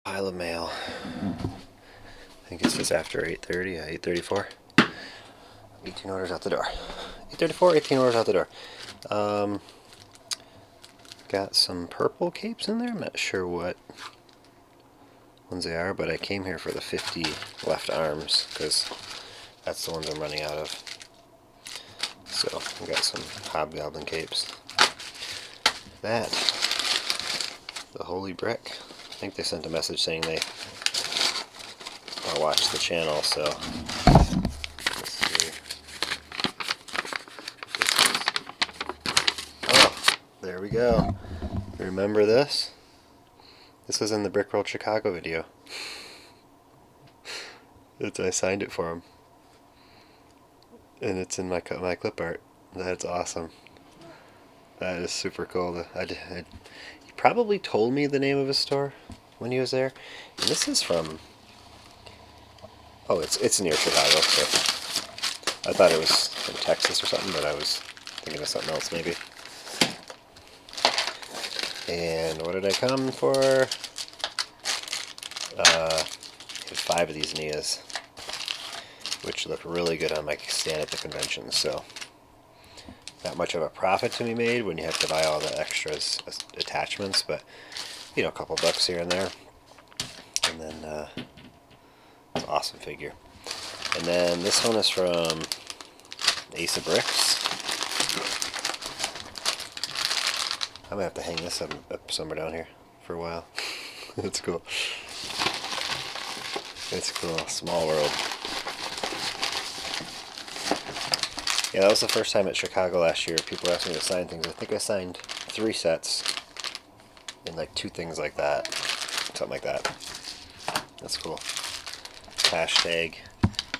Pile of mail. I think it's just after 8:30, 8:34. 18 orders out the door. 8:34, 18 orders out the door. Got some purple capes in there. I'm not sure what ones they are, but I came here for the 50 left arms because that's the ones I'm running out of. So I got some hobgoblin capes. That, the Holy Brick. I think they sent a message saying they watch the channel, so let's see. Oh, there we go. Remember this? This was in the Brickroll Chicago video. I signed it for him. And it's in my clip art. That's awesome. That is super cool. He probably told me the name of his store when he was there. And this is from... Oh, it's near Chicago, so I thought it was from Texas or something, but I was thinking of something else maybe. And what did I come for? 5 of these Nias, which look really good on my stand at the convention, so not much of a profit to be made when you have to buy all the extras attachments, but you know, a couple bucks here and there. And then it's an awesome figure. And then this one is from Ace of Bricks. I'm gonna have to hang this up somewhere down here for a while. It's cool. It's cool. Small world. Yeah, that was the first time at Chicago last year. People asked me to sign things. I think I signed 3 sets and like 2 things like that. Something like that. That's cool. Hashtag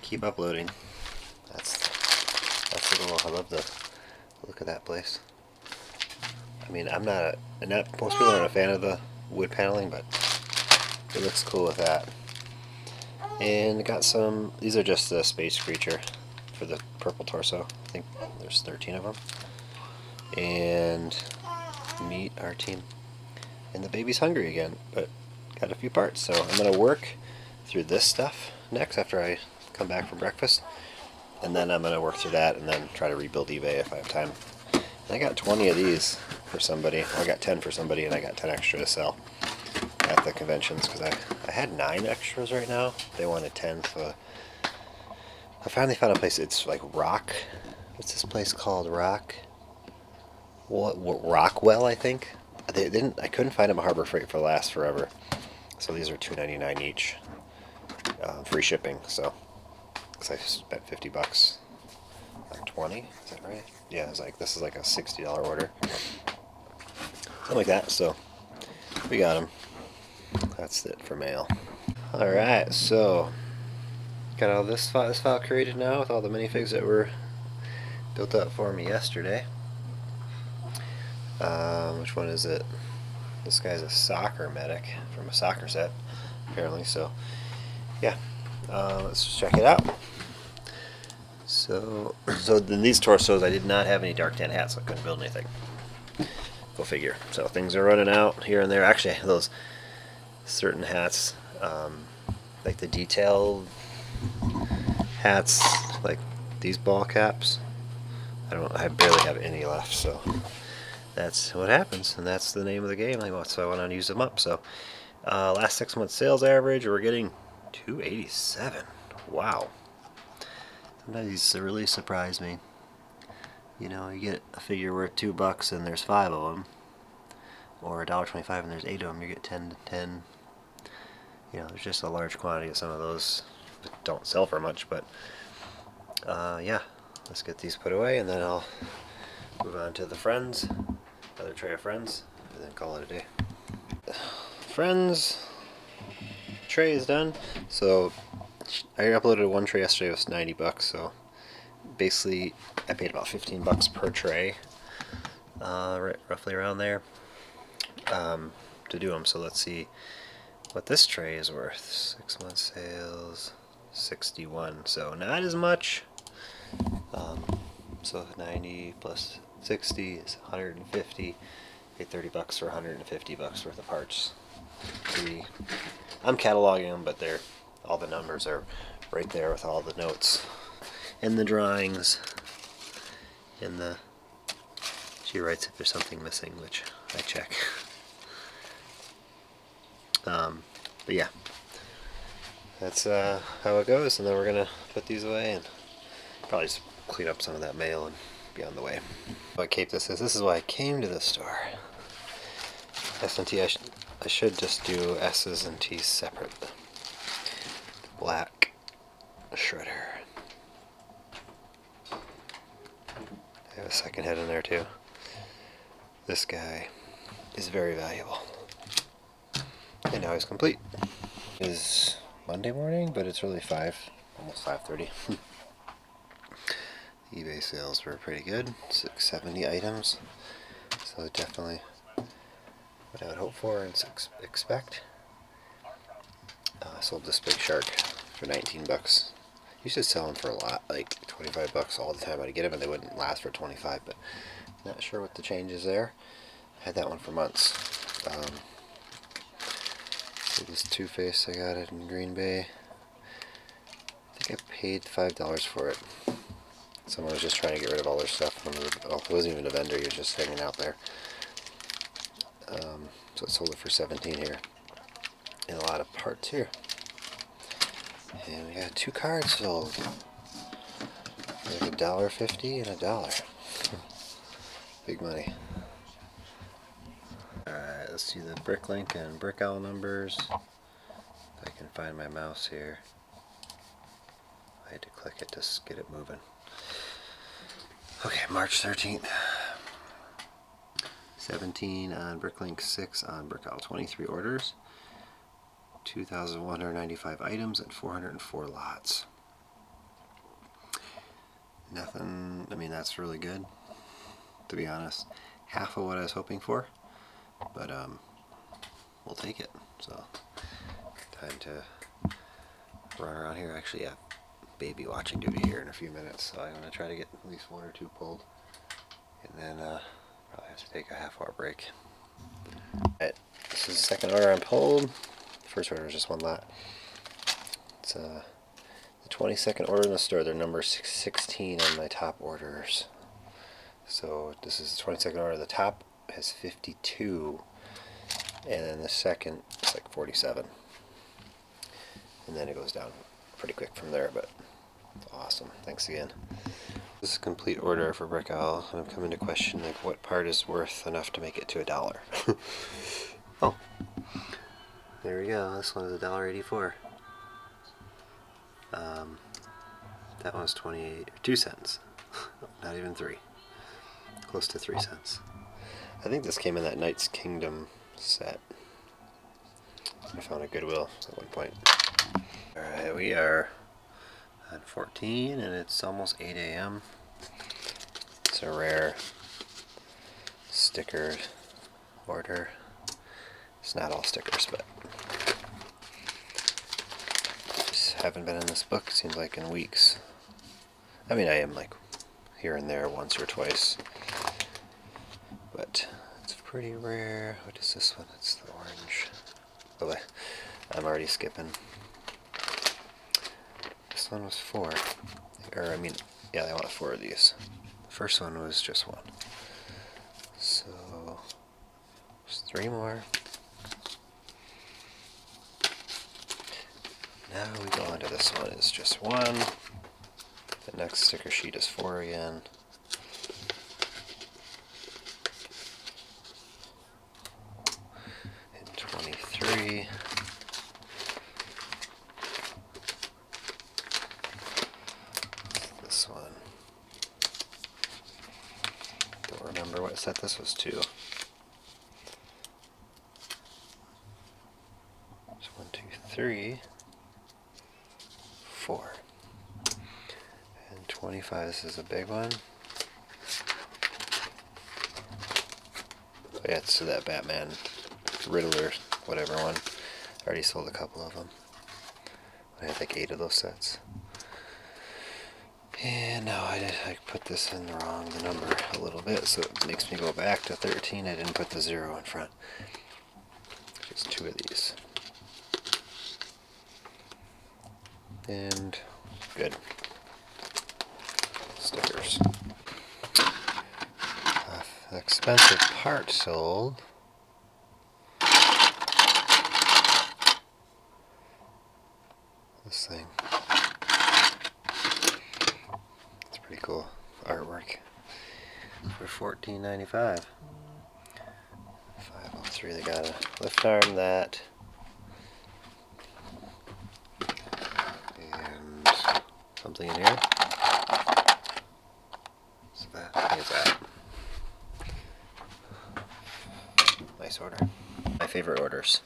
keep uploading. That's cool. I love the look of that place. I mean, most people aren't a fan of the wood paneling, but it looks cool with that. And got some, these are just the Space Creature for the purple torso. I think there's 13 of them. And meet our team. And the baby's hungry again, but got a few parts. So I'm going to work through this stuff next after I come back from breakfast. And then I'm going to work through that and then try to rebuild eBay if I have time. And I got 20 of these for somebody. I got 10 for somebody, and I got 10 extra to sell at the conventions because I had 9 extras right now. They wanted 10, so I finally found a place. It's like Rock. What's this place called? Rockwell, I think. I couldn't find them at Harbor Freight for last forever. So these are $2.99 each, free shipping. So, because I spent $50 on 20. Is that right? Yeah, it's like this is like a $60 order, something like that. So we got them. That's it for mail. All right, so got all this file created now with all the minifigs that were built up for me yesterday. Which one is it? This guy's a soccer medic from a soccer set, apparently. So yeah, let's just check it out. So in these torsos, I did not have any dark tan hats, so I couldn't build anything. Go figure. So things are running out here and there. Actually, those certain hats, like the detail hats, like these ball caps, I barely have any left. So that's what happens, and that's the name of the game. So I want to use them up. So last 6 months sales average, we're getting 287. Wow. Sometimes these really surprise me. You know, you get a figure worth $2 and there's 5 of them, or $1.25 and there's 8 of them. You get 10 to 10. You know, there's just a large quantity of some of those that don't sell for much. But yeah, let's get these put away, and then I'll move on to the Friends, another tray of Friends, and then call it a day. Friends tray is done. So I uploaded one tray yesterday. It was $90, so basically I paid about $15 per tray, roughly around there, to do them. So let's see what this tray is worth. 6 months sales, 61. So not as much. So 90 plus 60 is 150. Paid $30 for 150 bucks worth of parts. I'm cataloging them, but all the numbers are right there with all the notes and the drawings. And she writes if there's something missing, which I check. But yeah, that's how it goes. And then we're gonna put these away and probably just clean up some of that mail and be on the way. What cape this is? This is why I came to the store. S&T, I should just do S's and T's separate. Black shredder. I have a second head in there too. This guy is very valuable. And now he's complete. It is Monday morning, but it's really almost 5:30. eBay sales were pretty good, 670 items. So definitely what I would hope for and expect. I sold this big shark for 19 bucks. Used to sell them for a lot, like 25 bucks all the time. I'd get them and they wouldn't last for 25, but not sure what the change is there. I had that one for months. So this Two-Face, I got it in Green Bay. I think I paid $5 for it. Someone was just trying to get rid of all their stuff. It wasn't even a vendor, he was just hanging out there. So I sold it for 17 here. And a lot of parts here. And we got 2 cards sold. There's $1.50 and $1. Big money. Alright, let's see the Bricklink and Brickowl numbers. If I can find my mouse here. I had to click it to get it moving. Okay, March 13th. 17 on Bricklink, 6 on Brickowl. 23 orders. 2,195 items and 404 lots. Nothing, I mean, that's really good, to be honest. Half of what I was hoping for, but we'll take it. So, time to run around here. Actually, yeah, baby watching duty here in a few minutes, so I'm going to try to get at least 1 or 2 pulled, and then probably have to take a half-hour break. Alright, this is the second order I'm pulled. First order is just 1 lot. It's the 22nd order in the store. They're number 16 on my top orders. So this is the 22nd order. The top has 52, and then the second is like 47. And then it goes down pretty quick from there, but it's awesome. Thanks again. This is a complete order for Brickowl. I'm coming to question like what part is worth enough to make it to $1. Oh. There we go. This one is $1.84. That one was 2 cents. Not even 3. Close to 3 cents. I think this came in that Knight's Kingdom set. I found a Goodwill at one point. Alright, we are at 14 and it's almost 8 a.m. It's a rare sticker order. It's not all stickers, but just haven't been in this book, seems like, in weeks. I mean, I am like here and there once or twice, but it's pretty rare. What is this one? It's the orange. Oh, I'm already skipping. This one was 4. Or, I mean, yeah, they want 4 of these. The first one was just 1. So, there's 3 more. Now we go on to this one. It's just 1. The next sticker sheet is 4 again. And 23. This one. Don't remember what set this was to. It's 1, 2, 3. 4. And 25, this is a big one. Oh yeah, it's that Batman, Riddler, whatever one. Already sold a couple of them. I had like 8 of those sets. And now I put this in the number a little bit, so it makes me go back to 13. I didn't put the 0 in front. Just 2 of these. And good. Stickers. Expensive part sold. This thing. It's pretty cool artwork for $14.95. 503. They got a lift arm, that, and something in here. So that is that. Nice order. My favorite orders.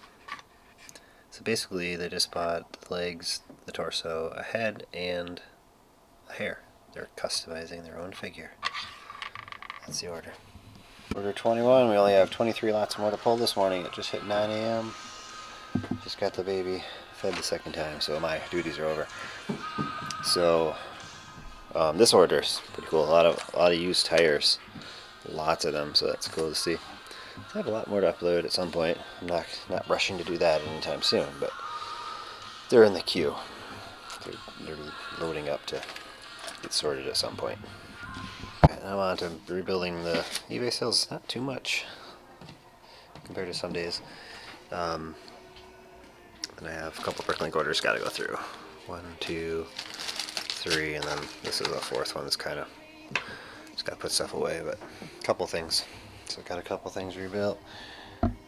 So basically, they just bought the legs, the torso, a head, and a hair. They're customizing their own figure. That's the order. Order 21. We only have 23 lots more to pull this morning. It just hit 9 a.m. Just got the baby fed the second time, so my duties are over. So this order's pretty cool. A lot of used tires, lots of them. So that's cool to see. I have a lot more to upload at some point. I'm not rushing to do that anytime soon, but they're in the queue. They're loading up to get sorted at some point. And I'm on to rebuilding the eBay sales. Not too much compared to some days. And I have a couple Bricklink orders got to go through. 1, 2, 3, and then this is the 4th one. That's kind of just got to put stuff away, but a couple things. So got a couple things rebuilt.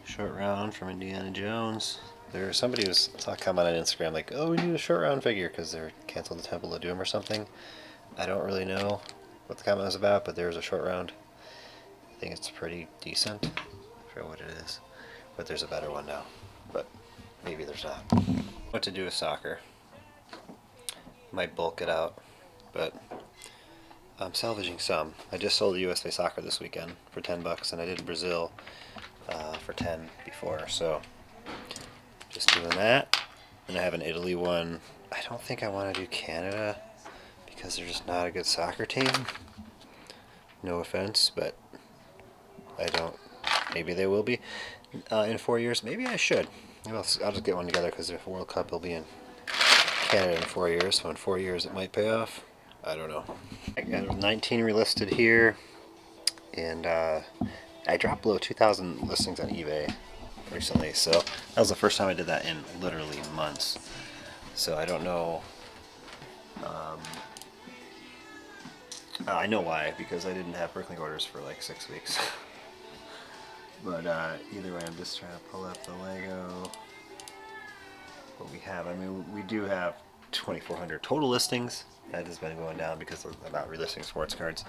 Short round from Indiana Jones. There's somebody who's commenting on Instagram like, oh, we need a short round figure because they're canceled the Temple of Doom or something. I don't really know what the comment was about, but there's a short round. I think it's pretty decent for what it is, but there's a better one now, but maybe there's not. What to do with soccer? Might bulk it out, but I'm salvaging some. I just sold the USA Soccer this weekend for $10, and I did Brazil for 10 before, so just doing that. And I have an Italy one. I don't think I want to do Canada because they're just not a good soccer team. No offense, but I don't. Maybe they will be in 4 years. Maybe I should. I'll just get one together because the World Cup will be in Canada in 4 years. So in 4 years it might pay off. I don't know. I got 19 relisted here, and I dropped below 2,000 listings on eBay recently. So that was the first time I did that in literally months. So I don't know. I know why, because I didn't have Bricklink orders for like 6 weeks. But either way, I'm just trying to pull up the Lego. What we have, I mean, we do have 2,400 total listings. That has been going down because of about relisting sports cards.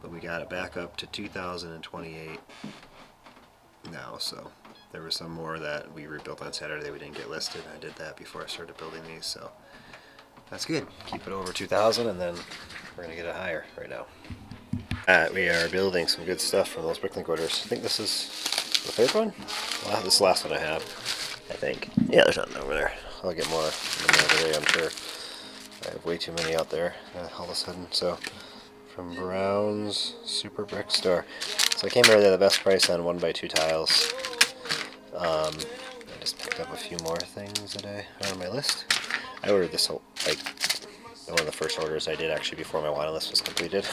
But we got it back up to 2,028 now. So there were some more that we rebuilt on Saturday we didn't get listed. I did that before I started building these, so that's good. Keep it over 2,000, and then we're gonna get it higher right now. We are building some good stuff from those Bricklink orders. I think this is the 3rd one. Well, this is the last one I have, I think. Yeah, there's nothing over there. I'll get more in the middle of the day, I'm sure. I have way too many out there all of a sudden. So from Brown's Super Brick Store. So I came here at the best price on 1x2 tiles. I just picked up a few more things that are on my list. I ordered this whole, like, one of the first orders I did actually before my wanted list was completed.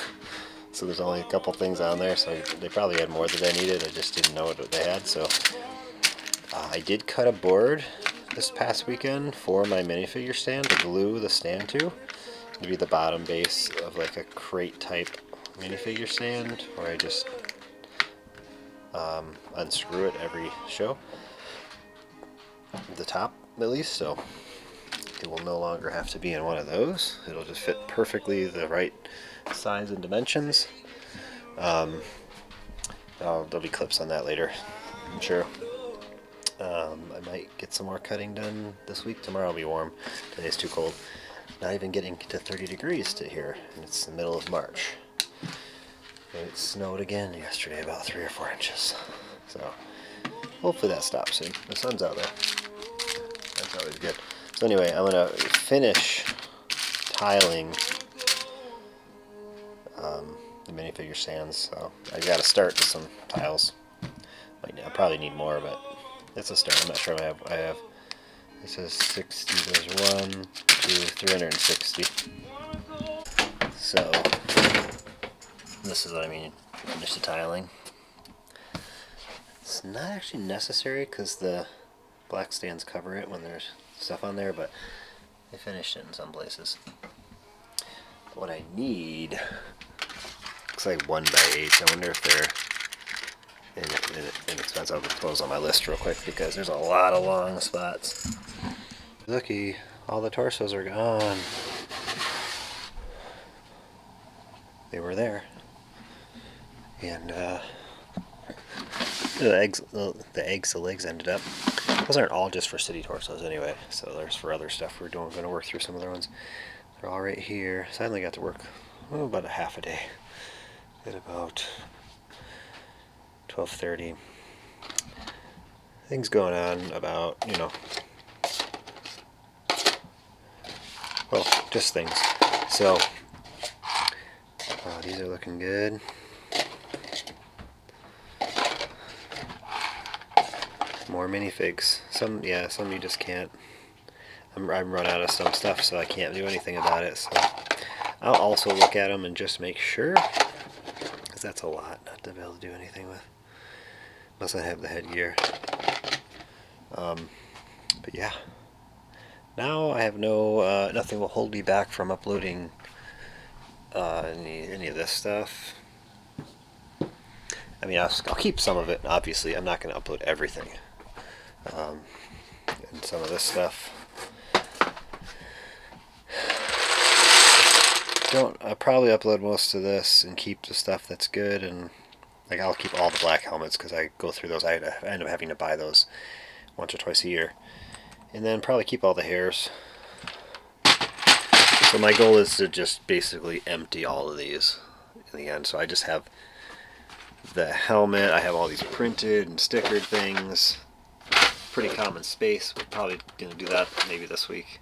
So there's only a couple things on there, so they probably had more than I needed. I just didn't know what they had. So I did cut a board this past weekend for my minifigure stand to glue the stand to. It'd be the bottom base of like a crate type minifigure stand where I just unscrew it every show. The top at least, so it will no longer have to be in one of those. It'll just fit perfectly the right size and dimensions. There'll be clips on that later, I'm sure. I might get some more cutting done this week. Tomorrow will be warm. Today's too cold. Not even getting to 30 degrees to here, and it's the middle of March. It snowed again yesterday, about 3 or 4 inches. So hopefully that stops soon. The sun's out there. always good. So anyway, I'm gonna finish tiling the minifigure stands. So I gotta start with some tiles. I probably need more, but it's a start. I'm not sure I have. This is 60. There's 1, 2, 360. So this is what I mean. Finish the tiling. It's not actually necessary because the black stands cover it when there's stuff on there, but I finished it in some places. What I need looks like 1x8. I wonder if they're inexpensive. I'll put those on my list real quick because there's a lot of long spots. Looky, all the torsos are gone. They were there, and the legs ended up. Those aren't all just for city torsos anyway, so there's for other stuff. We're going to work through some other ones. They're all right here. So I only got to work about a half a day at about 12:30. Things going on about, you know, well, just things. So these are looking good. More minifigs. Some you just can't. I'm run out of some stuff, so I can't do anything about it. So I'll also look at them and just make sure, because that's a lot not to be able to do anything with, unless I have the headgear. But yeah, now I have no nothing will hold me back from uploading any of this stuff. I mean, I'll keep some of it. Obviously, I'm not going to upload everything. And some of this stuff. I'll probably upload most of this and keep the stuff that's good, and like I'll keep all the black helmets because I go through those. I end up having to buy those once or twice a year, and then probably keep all the hairs. So my goal is to just basically empty all of these in the end. So I just have the helmet. I have all these printed and stickered things. Pretty common space. We're probably gonna do that maybe this week.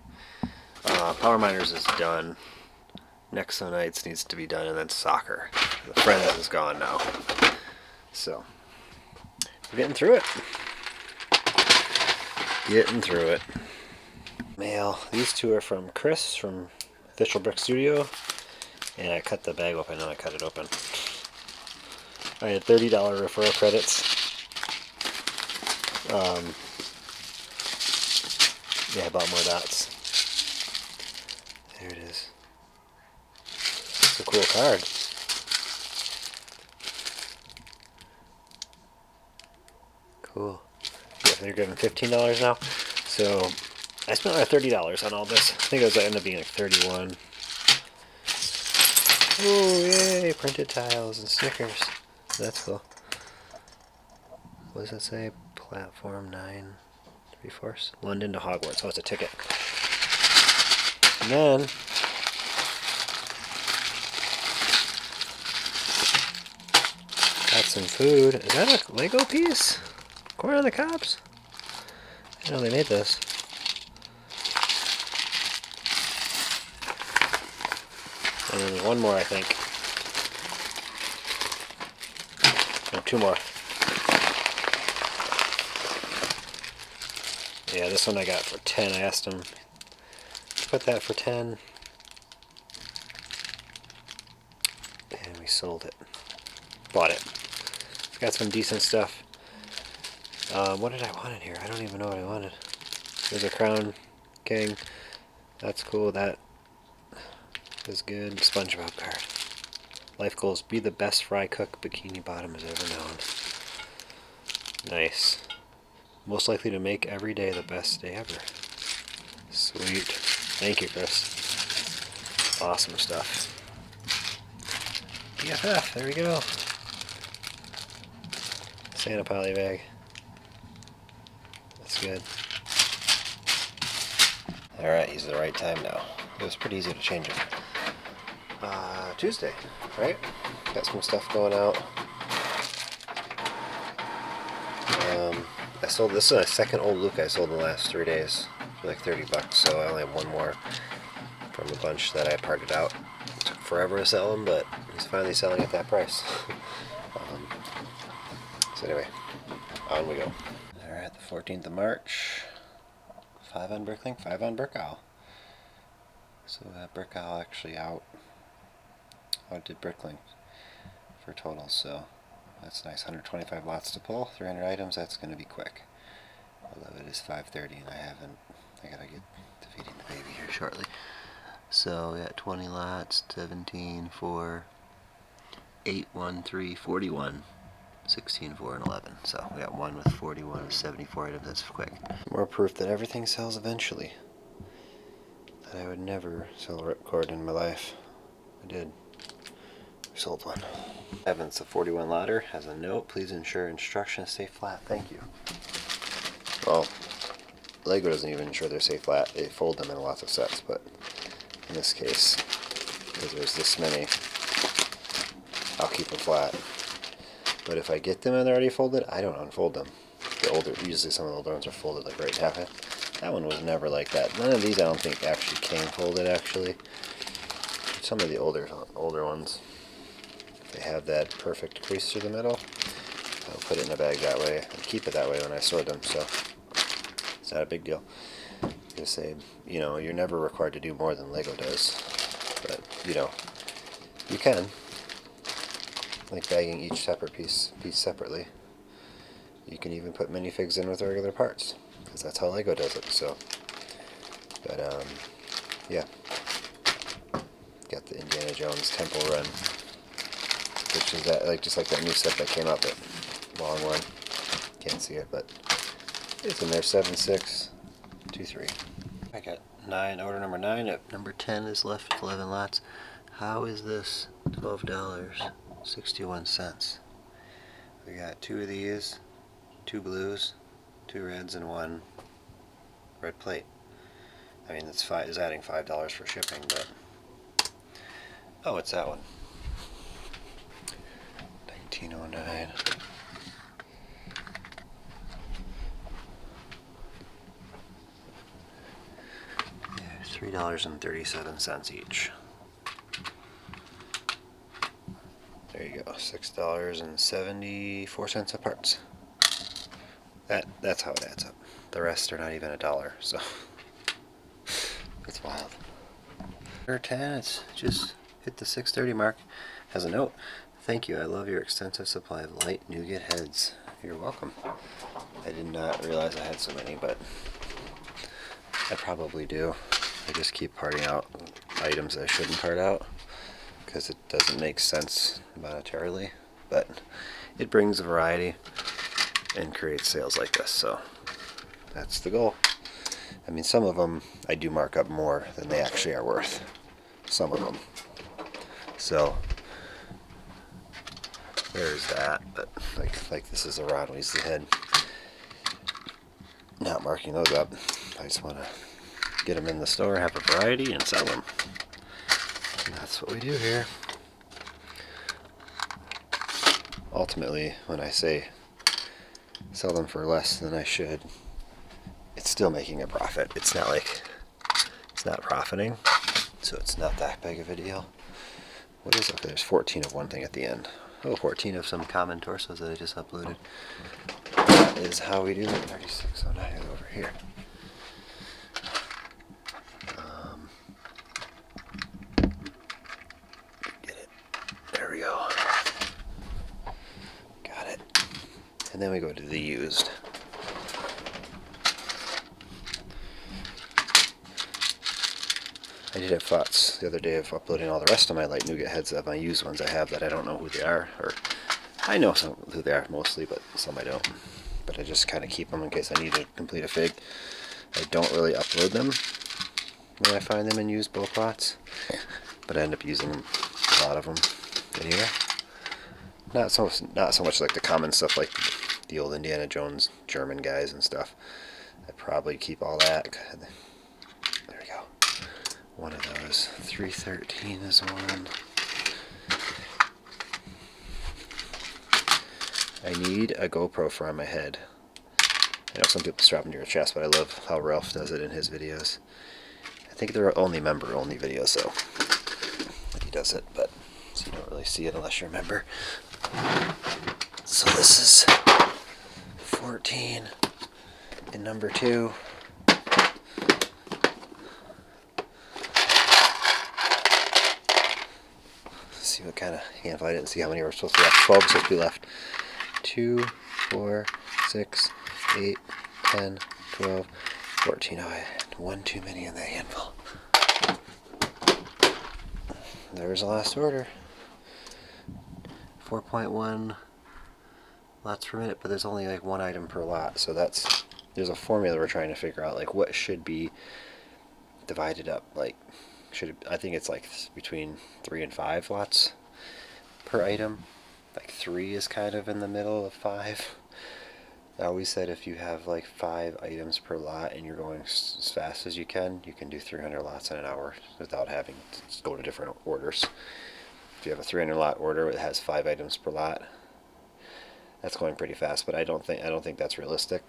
Power Miners is done. Nexonites needs to be done, and then soccer. The Friends is gone now. So we're getting through it. Getting through it. Mail. These two are from Chris from Official Brick Studio, and I cut the bag open and I cut it open. I had $30 referral credits. Yeah, I bought more dots. There it is. It's a cool card. Cool. Yeah, they're giving $15 now. So I spent like $30 on all this. I think it was ended up being like 31. Oh yay! Printed tiles and stickers. That's cool. What does that say? Platform 9, 3/4. London to Hogwarts. Oh, it's a ticket. And then got some food. Is that a Lego piece? Corn on the cobs? I didn't know they made this. And then there's one more, I think. No, two more. Yeah, this one I got for 10. I asked him to put that for 10. And we sold it. Bought it. It's got some decent stuff. What did I want in here? I don't even know what I wanted. There's a Crown King. That's cool. That is good. SpongeBob card. Life goals. Be the best fry cook Bikini Bottom has ever known. Nice. Most likely to make every day the best day ever. Sweet. Thank you, Chris. Awesome stuff. BFF. There we go. Santa poly bag. That's good. Alright, he's the right time now. It was pretty easy to change him. Tuesday, right? Got some stuff going out. I sold this is a second old Luke I sold in the last 3 days. for like 30 bucks, so I only have one more from a bunch that I parted out. It took forever to sell him, but he's finally selling at that price. So anyway, on we go. Alright, the 14th of March. 5 on Bricklink, 5 on Brick Owl. So that Brick Owl actually outdid Bricklink for total, so that's nice. 125 lots to pull, 300 items, that's going to be quick. Although it is 5:30 and I gotta get to feeding the baby here shortly. So we got 20 lots, 17, 4, 8, 1, 3, 41, 16, 4, and 11. So we got one with 41 of 74 items, that's quick. More proof that everything sells eventually. That I would never sell a ripcord in my life. I did. I sold one. Evans, the 41 lotter, has a note. Please ensure instructions stay flat. Thank you. Well, Lego doesn't even ensure they're stay flat. They fold them in lots of sets, but in this case, because there's this many, I'll keep them flat. But if I get them and they're already folded, I don't unfold them. Usually some of the older ones are folded like right in half. That one was never like that. None of these I don't think actually came folded actually. Some of the older ones, they have that perfect crease through the middle. I'll put it in a bag that way and keep it that way when I sort them, so it's not a big deal. Just say, you know, you're never required to do more than Lego does, but you know, you can. Like bagging each separate piece separately. You can even put minifigs in with regular parts, because that's how Lego does it. So, but yeah, got the Indiana Jones Temple Run, which is that just like that new set that came up, at long one. Can't see it, but it's in there. 7623. I got 9. Order number 9. At number 10 is left with 11 lots. How is this $12.61? We got 2 of these, 2 blues, 2 reds, and 1 red plate. I mean, it's adding $5 for shipping, but oh, it's that one. 1909. Yeah, $3.37 each. There you go, $6.74 a parts. That's how it adds up. The rest are not even $1, so it's wild. Number 10, it's just hit the 6:30 mark. Has a note. Thank you. I love your extensive supply of light nougat heads. You're welcome. I did not realize I had so many, but I probably do. I just keep parting out items I shouldn't part out because it doesn't make sense monetarily, but it brings a variety and creates sales like this, so that's the goal. I mean, some of them I do mark up more than they actually are worth. Some of them. So there's that, but like this is a Ron Weasley head. Not marking those up. I just want to get them in the store, have a variety, and sell them. And that's what we do here. Ultimately, when I say sell them for less than I should, it's still making a profit. It's not like it's not profiting, so it's not that big of a deal. What is it? There's 14 of one thing at the end. Oh, 14 of some common torsos that I just uploaded. That is how we do it. 3609 over here. Get it. There we go. Got it. And then we go to the used. I did have thoughts the other day of uploading all the rest of my light nougat heads of my used ones I have that I don't know who they are, or I know some who they are mostly, but some I don't. But I just kind of keep them in case I need to complete a fig. I don't really upload them when I find them in used bulk lots, but I end up using a lot of them anyway. Not so much like the common stuff like the old Indiana Jones German guys and stuff. I probably keep all that. There we go. One of those. 313 is one. I need a GoPro for on my head. I know some people strap them to your chest, but I love how Ralph does it in his videos. I think they're only member-only videos, so he does it, but so you don't really see it unless you're a member. So this is 14 in number 2. Let's see what kind of handful. I didn't see how many were supposed to be left. 12 supposed to be left. 2, 4, 6, 8, 10, 12, 14. Oh, I had one too many in that handful. There's the last order. 4.1 lots per minute, but there's only like one item per lot, so there's a formula we're trying to figure out, like what should be divided up. Like, I think it's like between 3 and 5 lots per item. Like 3 is kind of in the middle of 5. I always said if you have like 5 items per lot and you're going as fast as you can do 300 lots in an hour without having to go to different orders. If you have a 300 lot order that has 5 items per lot, that's going pretty fast, but I don't think that's realistic.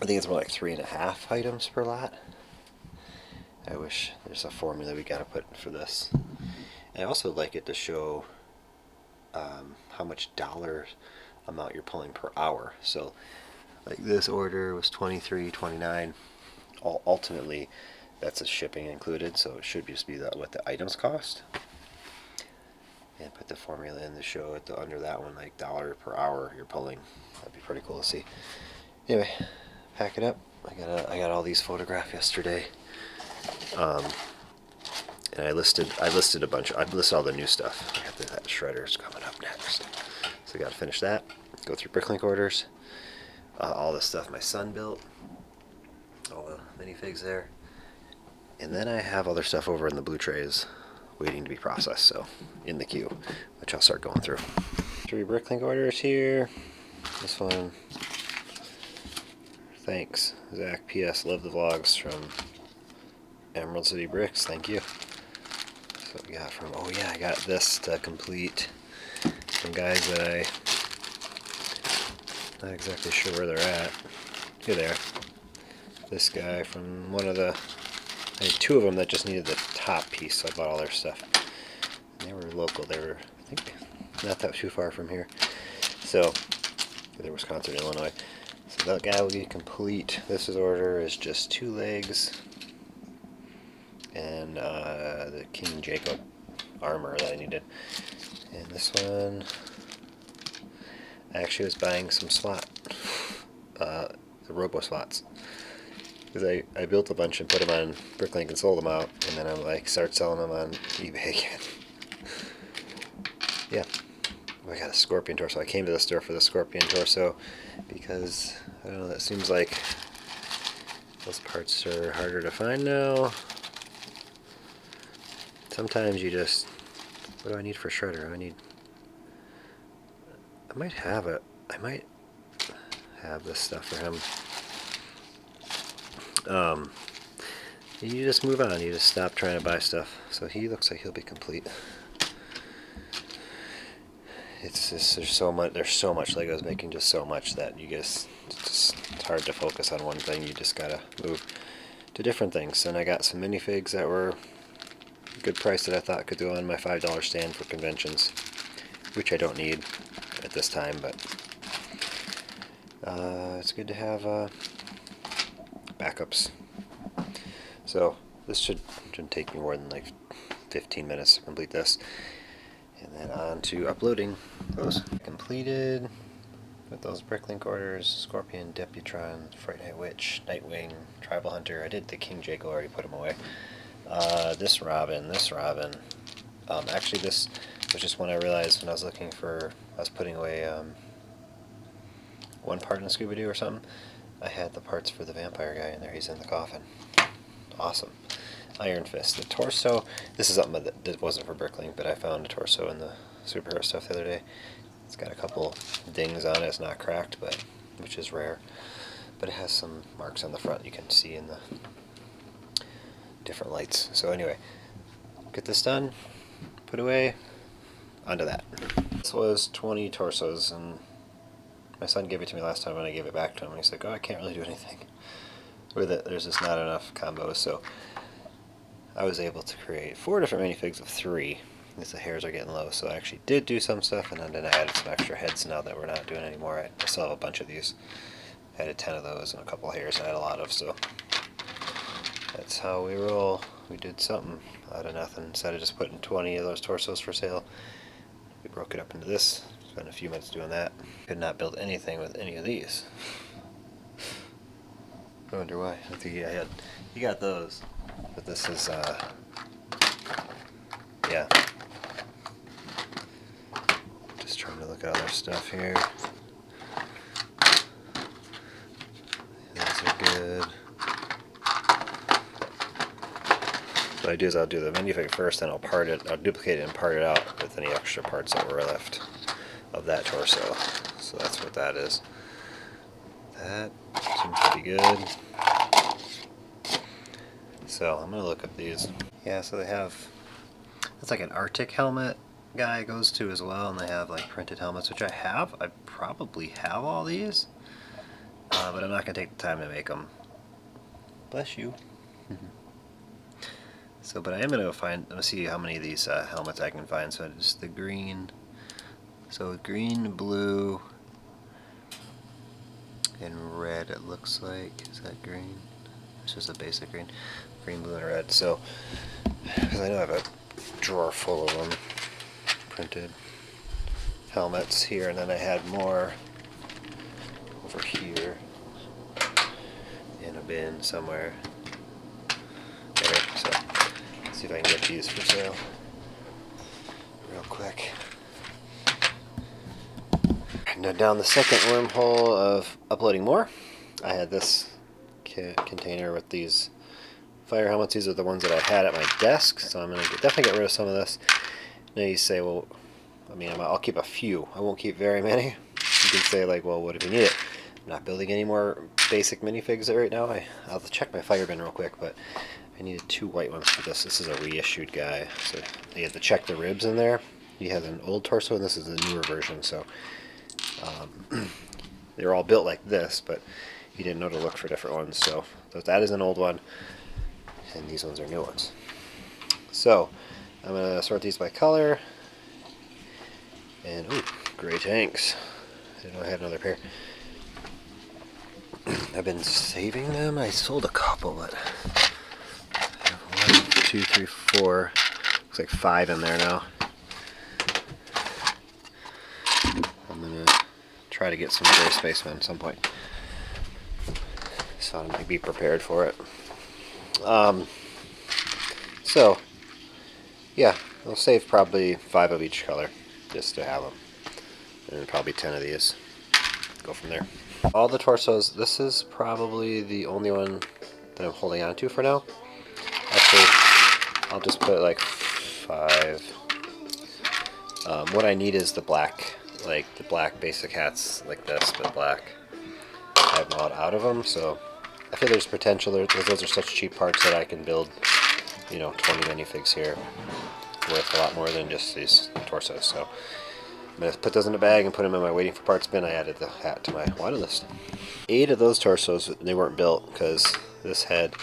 I think it's more like 3.5 items per lot. I wish there's a formula we gotta put for this. And I also like it to show how much dollar amount you're pulling per hour. So like this order was $23.29. Ultimately that's a shipping included, so it should just be what the items cost. And put the formula in to show it under that one, like dollar per hour you're pulling. That'd be pretty cool to see. Anyway, pack it up. I got all these photographed yesterday. And I listed a bunch. I listed all the new stuff. I have that shredder's coming up next, so I got to finish that. Go through Bricklink orders, all the stuff my son built, all the minifigs there, and then I have other stuff over in the blue trays, waiting to be processed. So in the queue, which I'll start going through. 3 Bricklink orders here. This one. Thanks, Zach. P.S. Love the vlogs from Emerald City Bricks. Thank you. So we got from, oh yeah, I got this to complete some guys that I'm not exactly sure where they're at. Here they are. This guy from one of the, I had 2 of them that just needed the top piece, so I bought all their stuff. And they were local. They were, I think, not that too far from here. So they're Wisconsin, Illinois. So that guy will be complete. This order is just 2 legs and the King Jacob armor that I needed. And this one, I actually was buying some the robo slots, because I built a bunch and put them on Bricklink and sold them out, and then I'm like, start selling them on eBay again. Yeah, I got a scorpion torso. I came to the store for the scorpion torso because, I don't know, that seems like those parts are harder to find now. Sometimes you just, what do I need for shredder? I might have it. I might have this stuff for him. You just move on. You just stop trying to buy stuff. So he looks like he'll be complete. It's just there's so much Legos making, just so much that it's hard to focus on one thing. You just gotta move to different things. And I got some minifigs that were a good price that I thought could go on my $5 stand for conventions, which I don't need at this time, but it's good to have backups. So this shouldn't take me more than like 15 minutes to complete this. And then on to uploading those. Completed with those Bricklink orders: Scorpion, Deputron, Fright Night Witch, Nightwing, Tribal Hunter. I did the King Jacob, already put him away. This Robin. Actually this was just one I realized when I was looking for, I was putting away one part in Scooby-Doo or something. I had the parts for the vampire guy in there. He's in the coffin. Awesome. Iron Fist. The torso, this is something that wasn't for Bricklink, but I found a torso in the superhero stuff the other day. It's got a couple dings on it. It's not cracked, which is rare. But it has some marks on the front you can see in the different lights. So anyway, get this done, put away, onto that. This was 20 torsos, and My son gave it to me last time when I gave it back to him, and he's like, oh, I can't really do anything with it. There's just not enough combos, so I was able to create 4 different minifigs of 3, because the hairs are getting low, so I actually did do some stuff, and then I added some extra heads now that we're not doing anymore. I still have a bunch of these. I added 10 of those and a couple of hairs I had a lot of, so that's how we roll. We did something out of nothing. Instead of just putting 20 of those torsos for sale, we broke it up into this. Spent a few minutes doing that. Could not build anything with any of these. I wonder why. I think he got those, but this is yeah. Just trying to look at other stuff here. These are good. What I do is I'll do the minifig first, then I'll duplicate it and part it out with any extra parts that were left of that torso. So that's what that is. That seems pretty good. So I'm gonna look up these. Yeah, so they have, it's like an Arctic helmet guy goes to as well, and they have like printed helmets, which I have. I probably have all these, but I'm not gonna take the time to make them. Bless you. So, but I am gonna go find. Let me see how many of these helmets I can find. So it's the green. So green, blue, and red. It looks like. Is that green? It's just a basic green. Green, blue, and red. So, because I know I have a drawer full of them, printed helmets here, and then I had more over here in a bin somewhere. There. So, let's see if I can get these for sale real quick. Now down the second wormhole of uploading more, I had this container with these fire helmets. These are the ones that I had at my desk, so I'm going to definitely get rid of some of this. Now you say, well, I mean, I'll keep a few. I won't keep very many. You can say, like, well, what if you need it? I'm not building any more basic minifigs right now. I'll check my fire bin real quick, but I needed 2 white ones for this. This is a reissued guy, so they had to check the ribs in there. He has an old torso, and this is the newer version, so they're all built like this, but he didn't know to look for different ones, so that is an old one, and these ones are new ones. So I'm going to sort these by color, and ooh, gray tanks. I didn't know I had another pair. I've been saving them. I sold a couple, but I have 1, 2, 3, 4. Looks like 5 in there now. I'm gonna try to get some gray spacemen at some point, so I might be prepared for it. So yeah, I'll save probably 5 of each color just to have them, and probably 10 of these. Go from there. All the torsos, this is probably the only one that I'm holding on to for now. Actually, I'll just put like 5. What I need is the black, like the black basic hats like this, but black. I have not out of them, so I feel there's potential there, because those are such cheap parts that I can build, you know, 20 minifigs here worth a lot more than just these torsos. So I'm going to put those in a bag and put them in my waiting for parts bin. I added the hat to my wanted list. 8 of those torsos, they weren't built because this head,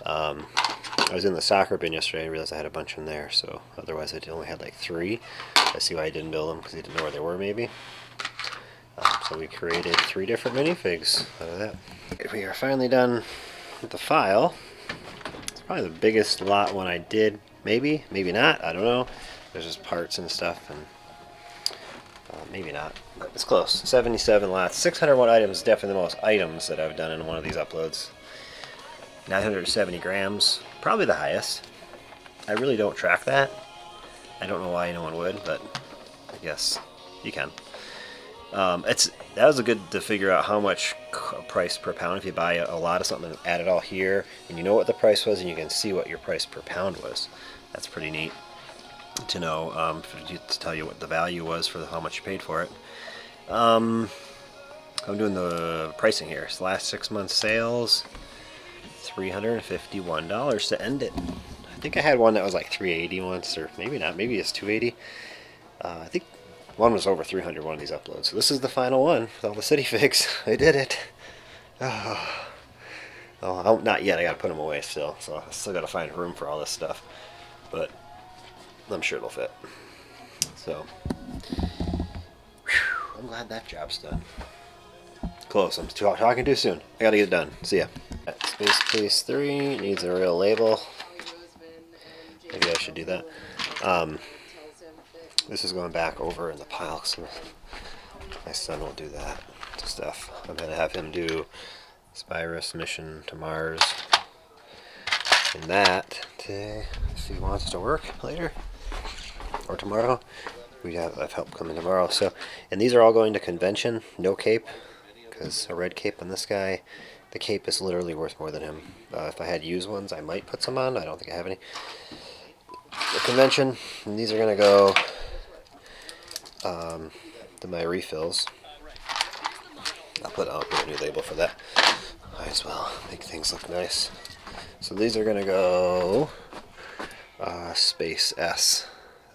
I was in the soccer bin yesterday and realized I had a bunch in there, so otherwise I only had like 3. I see why I didn't build them, because he didn't know where they were maybe. So we created 3 different minifigs out of that. We are finally done with the file. It's probably the biggest lot one I did. Maybe, maybe not, I don't know. There's just parts and stuff, and maybe not, but it's close. 77 lots. 601 items is definitely the most items that I've done in one of these uploads. 970 grams, probably the highest. I really don't track that. I don't know why no one would, but I guess you can. That was good to figure out how much price per pound. If you buy a lot of something and add it all here, and you know what the price was, and you can see what your price per pound was. That's pretty neat to know, to tell you what the value was for how much you paid for it. I'm doing the pricing here. So last 6 months sales, $351 to end it. I think I had one that was like $380 once, or maybe not. Maybe it's $280. I think One was over 300, one of these uploads. So this is the final one with all the city figs. I did it. Oh, not yet. I gotta put them away still. So I still gotta find room for all this stuff. But I'm sure it'll fit. So, whew, I'm glad that job's done. Close. I'm talking too soon. I gotta get it done. See ya. Space Police 3 needs a real label. Maybe I should do that. This is going back over in the pile, so my son will do that stuff. I'm gonna have him do Spyrus mission to Mars, and that to see if he wants to work later or tomorrow. We have help coming tomorrow. So, and these are all going to convention. No cape, because a red cape on this guy. The cape is literally worth more than him. If I had used ones, I might put some on. I don't think I have any. The convention, and these are gonna go to my refills. I'll put a new label for that. Might as well make things look nice. So these are gonna go Space S.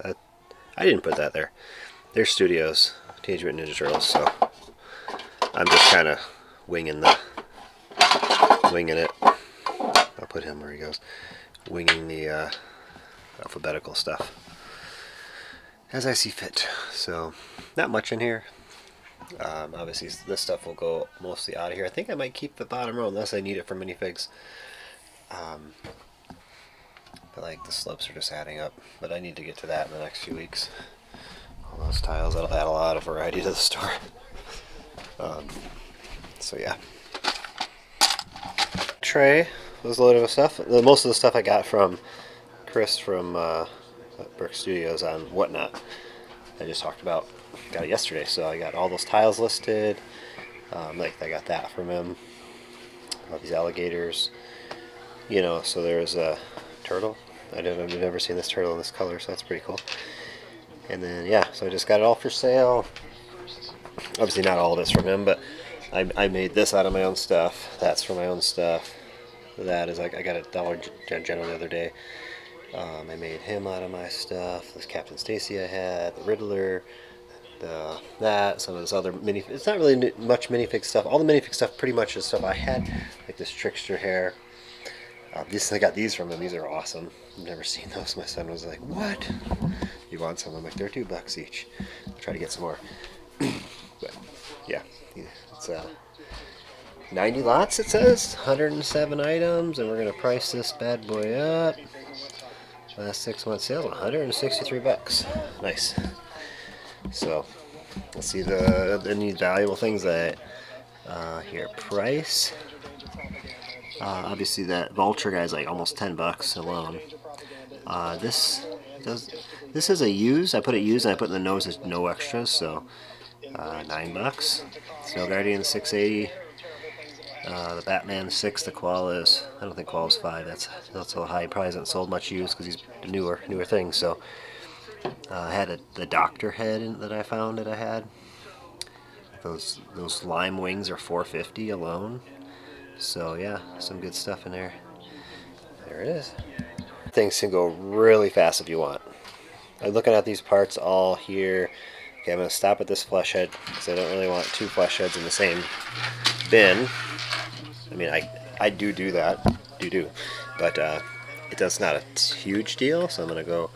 I didn't put that there. They're Studios, Teenage Mutant Ninja Turtles. So I'm just kind of winging it. I'll put him where he goes. Winging the alphabetical stuff as I see fit. So not much in here. Obviously this stuff will go mostly out of here. I think I might keep the bottom row unless I need it for minifigs. But like the slopes are just adding up. But I need to get to that in the next few weeks. All those tiles, that'll add a lot of variety to the store. So yeah. Tray was loaded with stuff. Most of the stuff I got from Chris from Brick Studios on Whatnot. I just talked about. Got it yesterday, so I got all those tiles listed. Like I got that from him. All these alligators. You know, so there's a turtle. I've never seen this turtle in this color, so that's pretty cool. And then yeah, so I just got it all for sale. Obviously not all of it's from him, but I made this out of my own stuff. That's from my own stuff. That is like I got a Dollar General the other day. I made him out of my stuff. This Captain Stacy I had, the Riddler, some of this other mini. It's not really much minifig stuff. All the minifig stuff pretty much is stuff I had, like this trickster hair. I got these from him. These are awesome. I've never seen those. My son was like, "What? You want some?" I'm like, "They're $2 each." I'll try to get some more. But yeah, it's 90 lots. It says 107 items, and we're gonna price this bad boy up. Last 6 months sale, $163. Nice. So let's see any valuable things that here. Price. Obviously that vulture guy's like almost $10 alone. This is a used. I put it used and I put in the nose as no extras, so $9. Snow Guardian 680. The Batman 6. The Koala is, I don't think Koala's 5. That's a high. Probably hasn't sold much used because he's a newer thing. So I had the Doctor head that I found that I had. Those lime wings are $4.50 alone. So yeah, some good stuff in there. There it is. Things can go really fast if you want. I'm looking at these parts all here. Okay, I'm going to stop at this flesh head because I don't really want 2 flesh heads in the same bin. I mean, I do that, but it's not a huge deal. So I'm going to go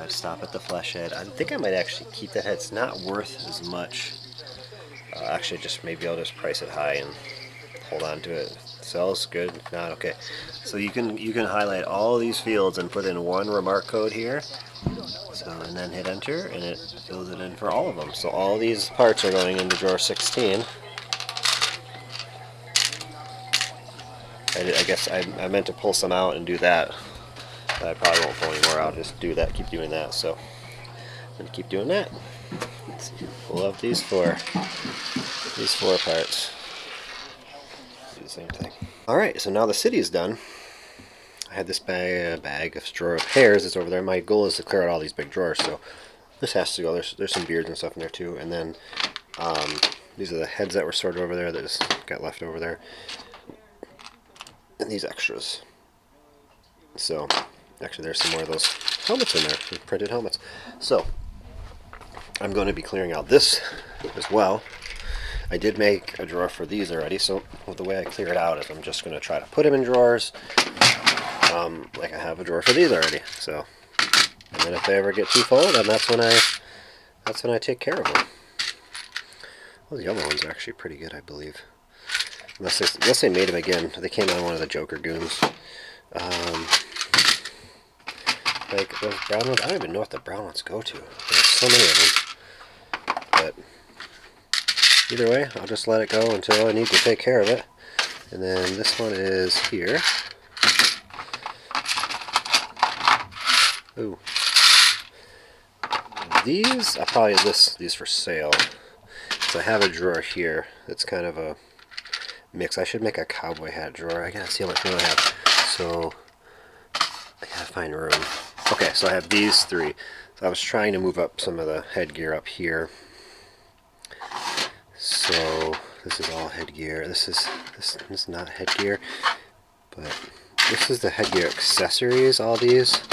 stop at the flesh head. I think I might actually keep that head. It's not worth as much. Actually, maybe I'll just price it high and hold on to it. Sells good. If not, okay. So you can highlight all these fields and put in one remark code here. So and then hit enter, and it fills it in for all of them. So all these parts are going into drawer 16. I guess I meant to pull some out and do that, but I probably won't pull any more out. Just do that. Keep doing that. So I'm gonna keep doing that. Let's pull up these four parts. Do the same thing. All right. So now the city is done. I had this bag of drawer of hairs that's over there. My goal is to clear out all these big drawers, so this has to go. There's some beards and stuff in there too. And then these are the heads that were sorted over there that just got left over there. And these extras. So actually there's some more of those helmets in there, printed helmets. So I'm going to be clearing out this as well. I did make a drawer for these already, so the way I clear it out is I'm just going to try to put them in drawers. Like I have a drawer for these already. So, and then if they ever get too full, then that's when I take care of them. Well, the other ones are actually pretty good, I believe. Unless they made them again. They came on one of the Joker goons. Like those brown ones, I don't even know what the brown ones go to. There's so many of them. But either way, I'll just let it go until I need to take care of it. And then this one is here. Ooh. These, I'll probably list these for sale. So I have a drawer here that's kind of a mix. I should make a cowboy hat drawer. I gotta see how much room I have. So I gotta find room. Okay, so I have these three. So I was trying to move up some of the headgear up here. So this is all headgear. This is not headgear, but this is the headgear accessories. All these,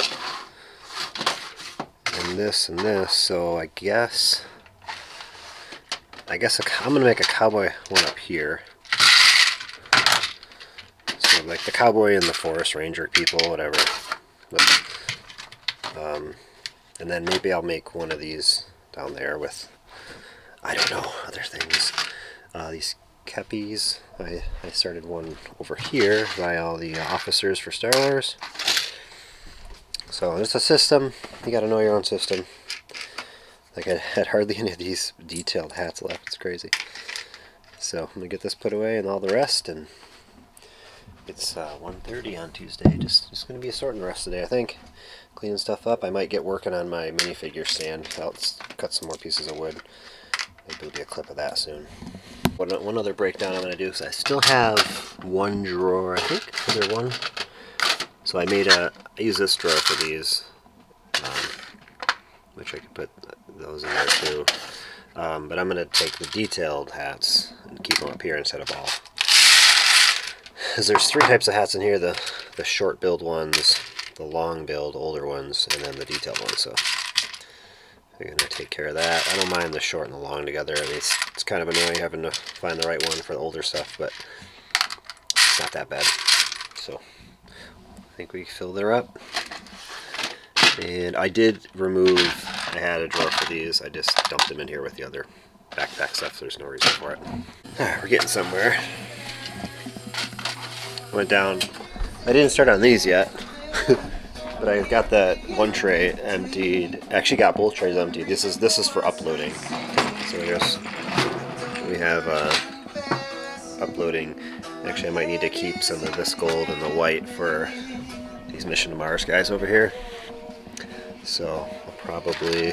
and this and this. So I guess I'm gonna make a cowboy one up here. So like the cowboy and the forest ranger people, whatever. But, and then maybe I'll make one of these down there with, I don't know, other things. These kepis. I started one over here by all the officers for Star Wars. So it's a system. You gotta know your own system. Like I had hardly any of these detailed hats left. It's crazy. So I'm gonna get this put away and all the rest, and it's 1:30 on Tuesday. Just gonna be sorting the rest of the day, I think. Cleaning stuff up. I might get working on my minifigure stand. I'll cut some more pieces of wood. Maybe there'll be a clip of that soon. One other breakdown I'm gonna do is I still have one drawer. I think is there one? So I use this drawer for these, which I could put those in there too. But I'm gonna take the detailed hats and keep them up here instead of all. Because there's three types of hats in here: the short build ones, the long build older ones, and then the detailed ones. So I'm gonna take care of that. I don't mind the short and the long together. I mean, it's kind of annoying having to find the right one for the older stuff, but it's not that bad. So I think we filled her up. And I did remove, I had a drawer for these. I just dumped them in here with the other backpack stuff. So there's no reason for it. Alright, we're getting somewhere. Went down. I didn't start on these yet. But I got that one tray emptied. Actually got both trays emptied. This is for uploading. So we have uploading. Actually, I might need to keep some of this gold and the white for these Mission to Mars guys over here. So I'll probably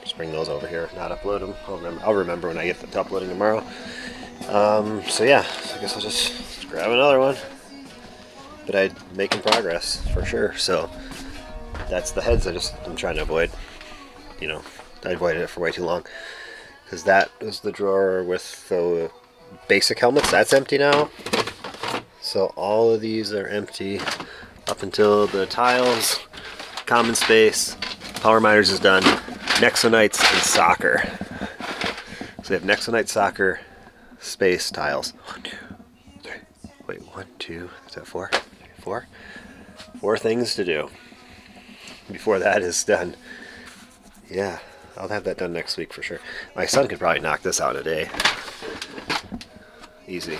just bring those over here, not upload them. I'll remember when I get to uploading tomorrow. So yeah, so I guess I'll just grab another one. But I'm making progress for sure. So that's the heads I'm trying to avoid. You know, I avoided it for way too long. Because that was the drawer with the basic helmets. That's empty now. So all of these are empty up until the tiles, common space, power miners is done, Nexonites, and soccer. So we have Nexonite, soccer, space, tiles. 1, 2, 3. Wait, 1, 2. Is that 4? 4? 4 things to do before that is done. Yeah, I'll have that done next week for sure. My son could probably knock this out in a day. Easy.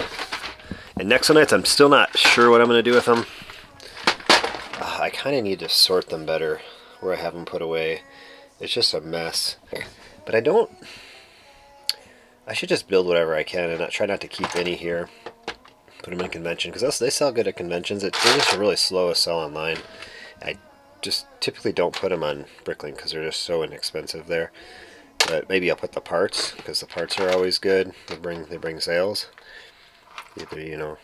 And Nexonites, I'm still not sure what I'm going to do with them. I kind of need to sort them better where I have them put away. It's just a mess. But I should just build whatever I can and try not to keep any here. Put them in convention, because they sell good at conventions. They're just really slow to sell online. I just typically don't put them on Bricklink because they're just so inexpensive there. But maybe I'll put the parts, because the parts are always good. They bring sales. Either, you know,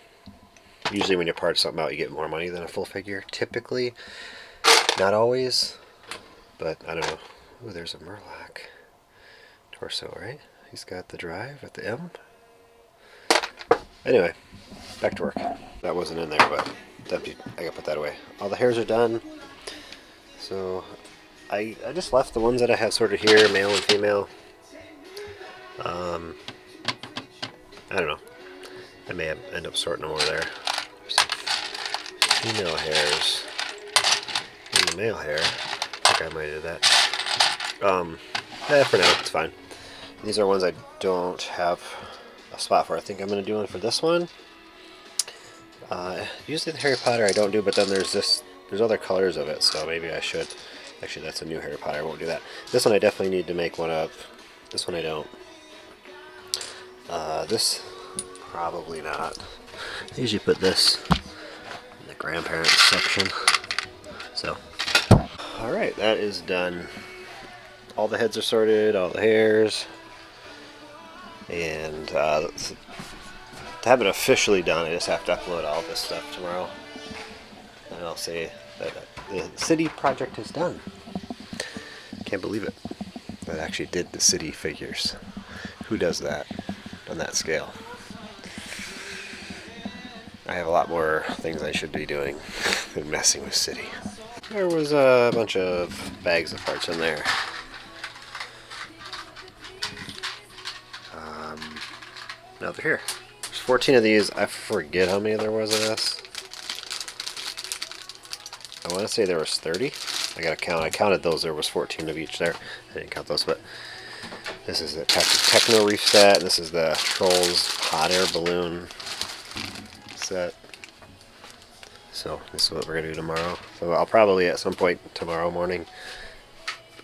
usually when you part something out, you get more money than a full figure. Typically, not always, but I don't know. Ooh, there's a Murloc torso, right? He's got the drive at the M. Anyway, back to work. That wasn't in there, but it's empty. I gotta put that away. All the hairs are done. So I just left the ones that I have sorted here, male and female. I don't know. I may end up sorting them over there. There's some female hairs and the male hair. I think I might do that. For now, it's fine. These are ones I don't have a spot for. I think I'm going to do one for this one. Usually the Harry Potter I don't do, but then there's other colors of it, so maybe I should. Actually, that's a new Harry Potter. I won't do that. This one I definitely need to make one of. This one I don't. This probably not. I usually put this in the grandparents section. So, all right, that is done. All the heads are sorted, all the hairs, and to have it officially done, I just have to upload all this stuff tomorrow, and I'll say that the city project is done. Can't believe it. I actually did the city figures. Who does that on that scale? I have a lot more things I should be doing than messing with city. There was a bunch of bags of parts in there. Now they're here. There's 14 of these. I forget how many there was of this. I want to say there was 30. I gotta count. I counted those. There was 14 of each there. I didn't count those, but this is the Techno Reef set. This is the Trolls Hot Air Balloon set. So this is what we're gonna do tomorrow. So I'll probably at some point tomorrow morning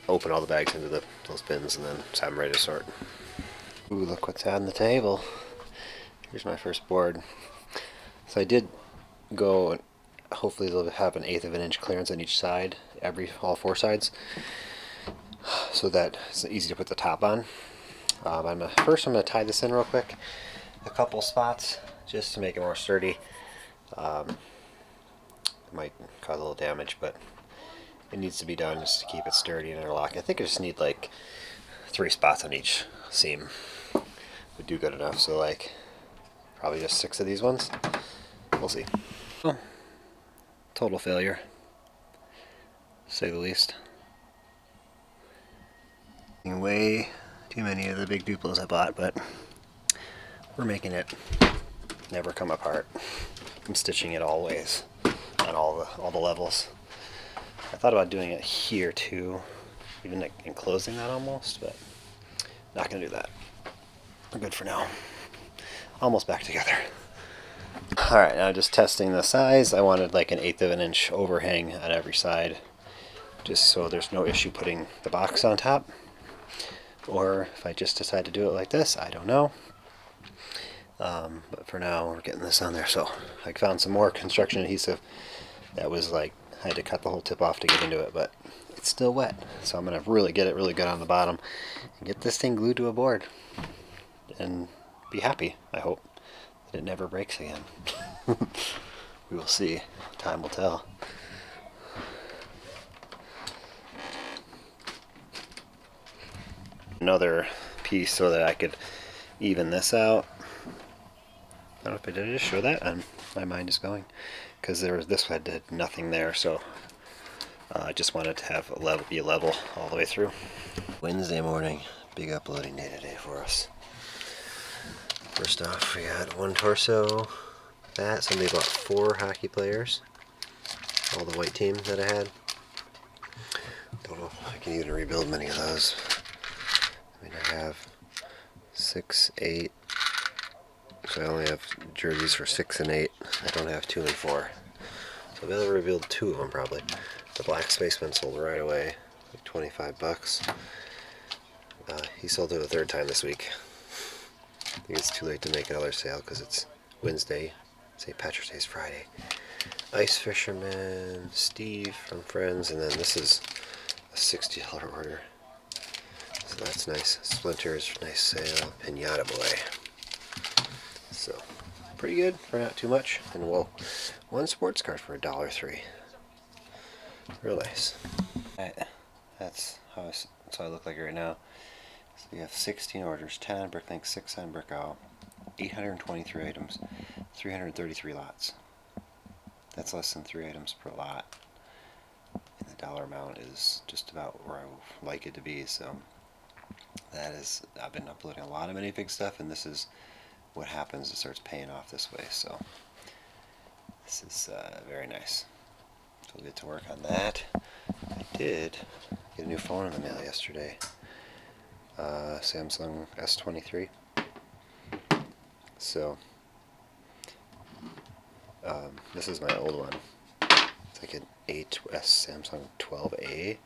open all the bags into those bins and then just have them ready to sort. Ooh, look what's on the table. Here's my first board. So I did go, hopefully they'll have an 1/8 of an inch clearance on each side, all 4 sides, so that it's easy to put the top on. First I'm going to tie this in real quick, a couple spots, just to make it more sturdy. It might cause a little damage, but it needs to be done just to keep it sturdy and interlock. I think I just need like 3 spots on each seam would do good enough, so like probably just 6 of these ones. We'll see. Well, total failure, to say the least. Way too many of the big Duplos I bought, but we're making it never come apart. I'm stitching it all ways on all the levels. I thought about doing it here too, even like enclosing that almost, but not gonna do that. We're good for now. Almost back together. Alright, now just testing the size. I wanted like an 1/8 of an inch overhang on every side, just so there's no issue putting the box on top. Or if I just decide to do it like this, I don't know. But for now, we're getting this on there. So I found some more construction adhesive that was like, I had to cut the whole tip off to get into it, but it's still wet. So I'm going to really get it really good on the bottom and get this thing glued to a board and be happy, I hope, that it never breaks again. We will see. Time will tell. Another piece so that I could even this out. I don't know if I did just show that. My mind is going, because there was this one did nothing there, so I just wanted to have be level all the way through. Wednesday morning, big uploading day today for us. First off, we got one torso. Somebody bought 4 hockey players. All the white team that I had. Don't know if I can even rebuild many of those. I mean, I have 6, 8. So I only have jerseys for 6 and 8. I don't have 2 and 4. So I'll be able to rebuild 2 of them probably. The black spaceman sold right away, like 25 bucks. He sold it a 3rd time this week. I think it's too late to make another sale because it's Wednesday. St. Patrick's Day is Friday. Ice Fisherman, Steve from Friends, and then this is a $60 order. So that's nice. Splinters, nice sale. Pinata Boy. So, pretty good for not too much. And whoa, 1 sports card for $1.03. Real nice. Alright, that's how I look like right now. So we have 16 orders, 10 on Bricklink, 6 on Brickout, 823 items, 333 lots. That's less than 3 items per lot in the dollar amount is just about where I like it to be. So that is, I've been uploading a lot of minifig stuff, and this is what happens. It starts paying off this way. So this is very nice. So we'll get to work on that. I did get a new phone in the mail yesterday. Samsung S23. So this is my old one. It's like an A2S Samsung 12A.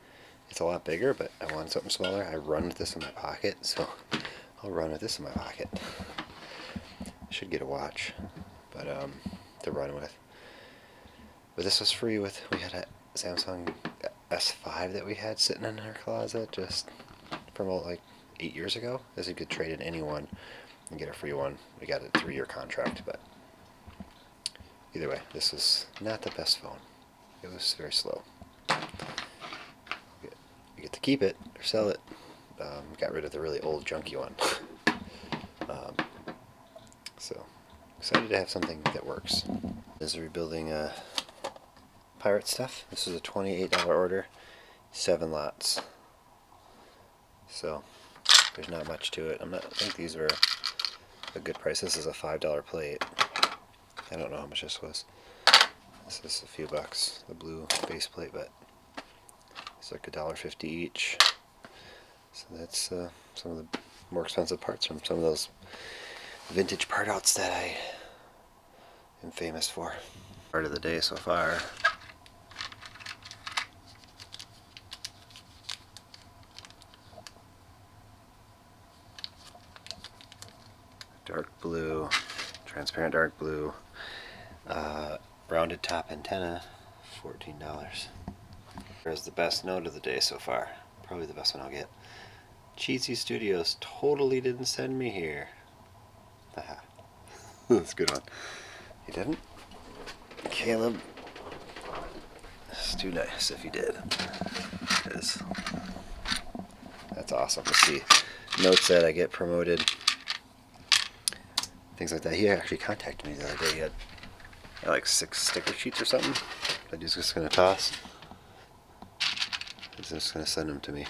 It's a lot bigger, but I wanted something smaller. I run with this in my pocket, so I'll run with this in my pocket. I should get a watch, but to run with. But this was free with, we had a Samsung S5 that we had sitting in our closet just from like 8 years ago. As you could trade in any one and get a free one. We got a 3-year contract, but either way, this is not the best phone. It was very slow. You get to keep it or sell it. Got rid of the really old junky one. So excited to have something that works. This is rebuilding pirate stuff. This is a $28 order, 7 lots. So there's not much to it. I think these were a good price. This is a $5 plate. I don't know how much this was. This is a few bucks, the blue base plate, but it's like $1.50 each. So that's some of the more expensive parts from some of those vintage part outs that I am famous for. Part of the day so far. Dark blue, transparent dark blue, rounded top antenna, $14. Here's the best note of the day so far. Probably the best one I'll get. Cheesy Studios totally didn't send me here. Haha. That's a good one. He didn't? Caleb. It's too nice if he did. Because that's awesome to see. Notes that I get promoted. Things like that. He actually contacted me the other day. He had like 6 sticker sheets or something that he's just going to toss. He's just going to send them to me.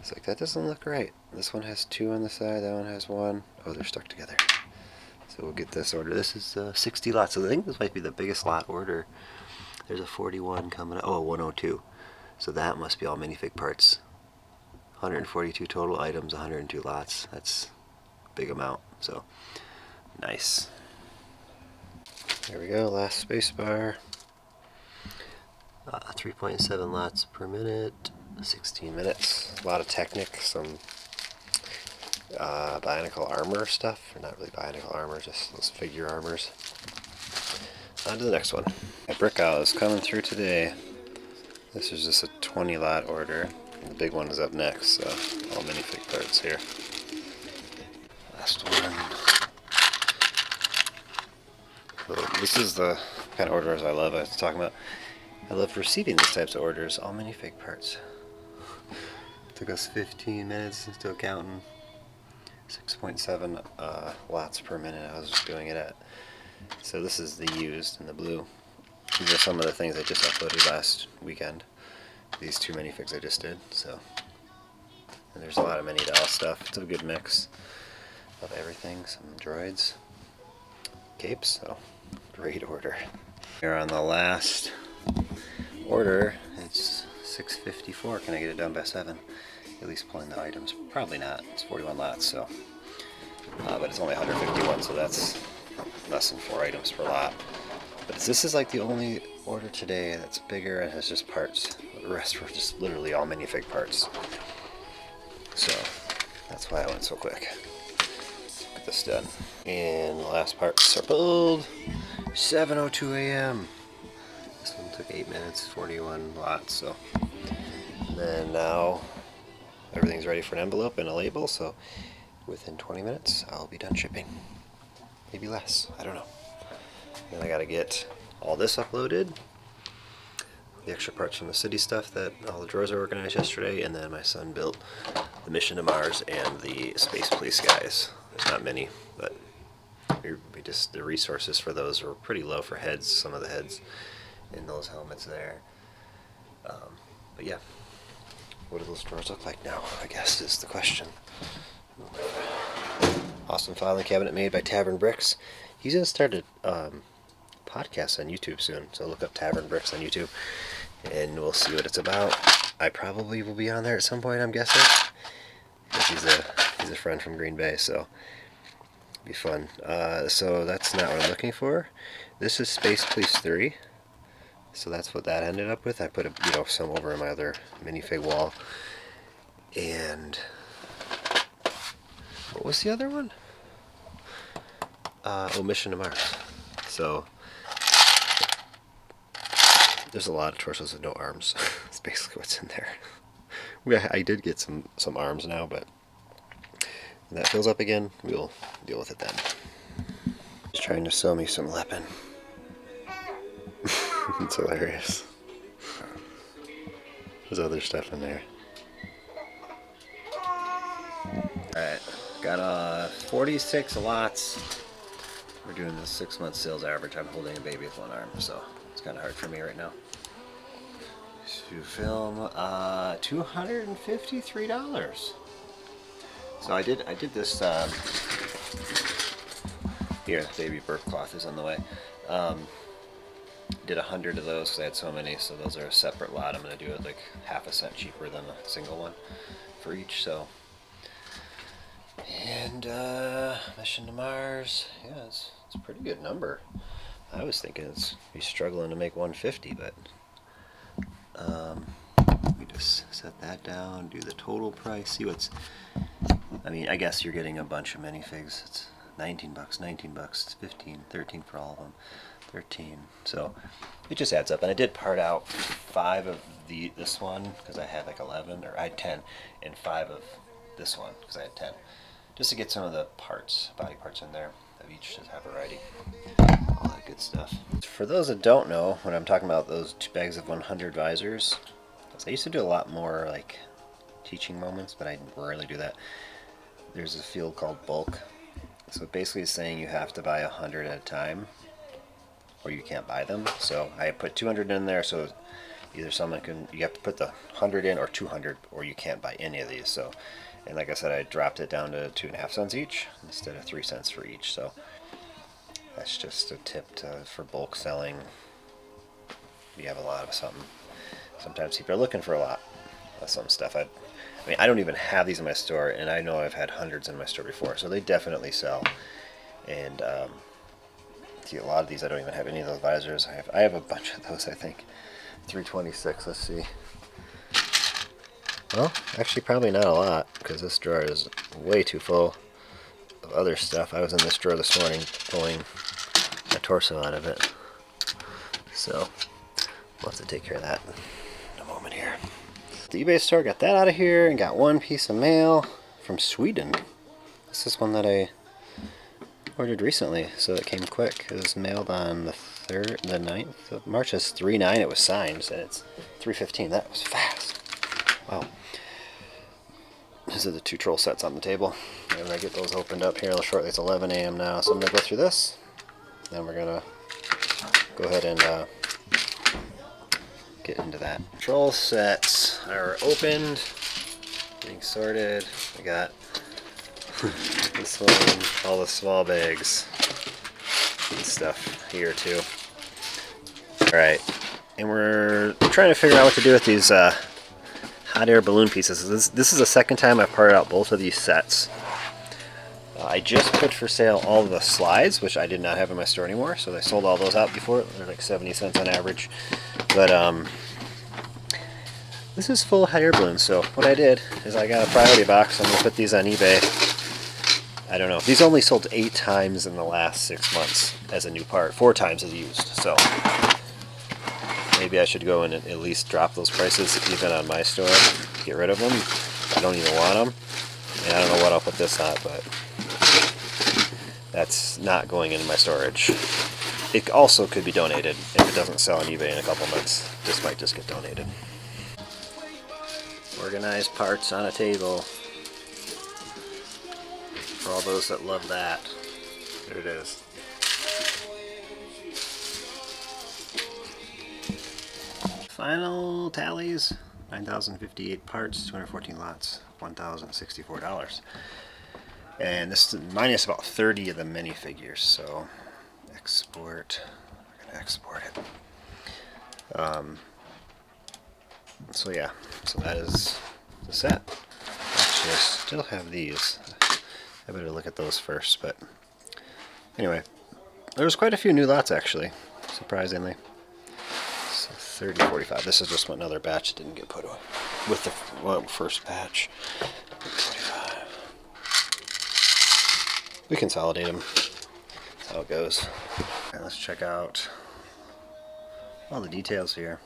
It's like, that doesn't look right. This one has 2 on the side, that one has 1. Oh, they're stuck together. So we'll get this order. This is 60 lots. So I think this might be the biggest lot order. There's a 41 coming up. Oh, a 102. So that must be all minifig parts. 142 total items, 102 lots. That's a big amount. So nice. There we go. Last spacebar. 3.7 lots per minute. 16 minutes. A lot of Technic, some Bionicle armor stuff. Or not really Bionicle armor, just those figure armors. On to the next one. My brick owl is coming through today. This is just a 20 lot order. The big one is up next, so all minifig parts here. Last one. So this is the kind of orders I love. I was talking about. I love receiving these types of orders, all minifig parts. Took us 15 minutes, still counting. 6.7 watts per minute I was doing it at. So this is the used in the blue. These are some of the things I just uploaded last weekend. These 2 minifigs I just did. So, and there's a lot of mini doll stuff. It's a good mix of everything. Some droids, capes. So great order. Here on the last order, it's 6:54. Can I get it done by 7? At least pulling the items. Probably not. It's 41 lots, so. But it's only 151, so that's less than 4 items per lot. But this is like the only order today that's bigger and has just parts. The rest were just literally all minifig parts. So that's why I went so quick. Let's get this done. And the last parts are pulled. 7:02 a.m. This one took 8 minutes, 41 lots. So, and then now everything's ready for an envelope and a label. So within 20 minutes, I'll be done shipping. Maybe less. I don't know. Then I gotta get all this uploaded. The extra parts from the city stuff that all the drawers are organized yesterday, and then my son built the mission to Mars and the space police guys. There's not many, but we just, the resources for those were pretty low for heads, some of the heads, in those helmets there. But yeah, what do those drawers look like now, I guess is the question. Awesome filing cabinet made by Tavern Bricks. He's going to start a podcast on YouTube soon, so look up Tavern Bricks on YouTube and we'll see what it's about. I probably will be on there at some point, I'm guessing. He's a friend from Green Bay, so it'll be fun. So that's not what I'm looking for. This is Space Police 3. So that's what that ended up with. I put some over in my other minifig wall. And what was the other one? Mission to Mars. So there's a lot of torsos with no arms. That's basically what's in there. I did get some arms now, but when that fills up again, we'll deal with it then. He's trying to sell me some Lepin. It's hilarious. There's other stuff in there. Alright, got 46 lots. We're doing the 6-month sales average. I'm holding a baby with one arm, so it's kind of hard for me right now. To film, $253. So I did this. Here, the baby birth cloth is on the way. Did 100 of those because I had so many, so those are a separate lot. I'm going to do it like half a cent cheaper than a single one for each. So, and Mission to Mars, yeah, it's a pretty good number. I was thinking he's struggling to make 150, but we just set that down, do the total price, see what's. I mean, I guess you're getting a bunch of minifigs. It's $19, $19, it's 15, 13 for all of them. 13, so it just adds up. And I did part out 5 of this one because I had like 11, or I had 10, and 5 of this one because I had 10, just to get some of the parts, body parts in there of each to have variety, all that good stuff. For those that don't know, when I'm talking about those 2 bags of 100 visors, I used to do a lot more like teaching moments, but I rarely do that. There's a field called bulk, so it basically is saying you have to buy 100 at a time, or you can't buy them. So I put 200 in there, so either you have to put the 100 in, or 200, or you can't buy any of these. So, and like I said, I dropped it down to 2.5 cents each instead of 3 cents for each. So that's just a tip for bulk selling. You have a lot of something. Sometimes people are looking for a lot of some stuff. I mean, I don't even have these in my store, and I know I've had hundreds in my store before, so they definitely sell. And see, a lot of these I don't even have any of those visors. I have a bunch of those, I think. 326, let's see. Well, actually probably not a lot, because this drawer is way too full of other stuff. I was in this drawer this morning pulling a torso out of it. So we'll have to take care of that in a moment here. The eBay store, got that out of here, and got one piece of mail from Sweden. This is one that I ordered recently, so it came quick. It was mailed on the 9th of March. It's 3/9. It was signed, and it's 3/15. That was fast. Wow. These are the 2 troll sets on the table. And I get those opened up here shortly. It's 11 a.m. now, so I'm going to go through this. Then we're going to go ahead and get into that. Troll sets are opened, getting sorted. I got this one, all the small bags and stuff here too. Alright, and we're trying to figure out what to do with these hot air balloon pieces. This is the second time I've parted out both of these sets. I just put for sale all the slides, which I did not have in my store anymore, so I sold all those out before. They're like 70 cents on average. But this is full of hot air balloons, so what I did is I got a priority box. I'm going to put these on eBay. I don't know. These only sold 8 times in the last 6 months as a new part. 4 times as used, so maybe I should go in and at least drop those prices even on my store. Get rid of them. I don't even want them. And I don't know what I'll put this on, but that's not going into my storage. It also could be donated if it doesn't sell on eBay in a couple months. This might just get donated. Organized parts on a table. For all those that love that. There it is. Final tallies, 9,058 parts, 214 lots, $1,064. And this is minus about 30 of the minifigures, so export, we're going to export it. So yeah, so that is the set. Actually, I still have these. I better look at those first, but anyway, there's quite a few new lots actually, surprisingly. So 30, 45. This is just another batch that didn't get put away with the first batch. 45. We consolidate them. That's how it goes. Right, let's check out all the details here.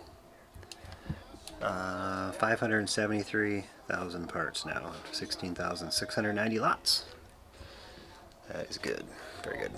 573,000 parts now, 16,690 lots. That is good, very good.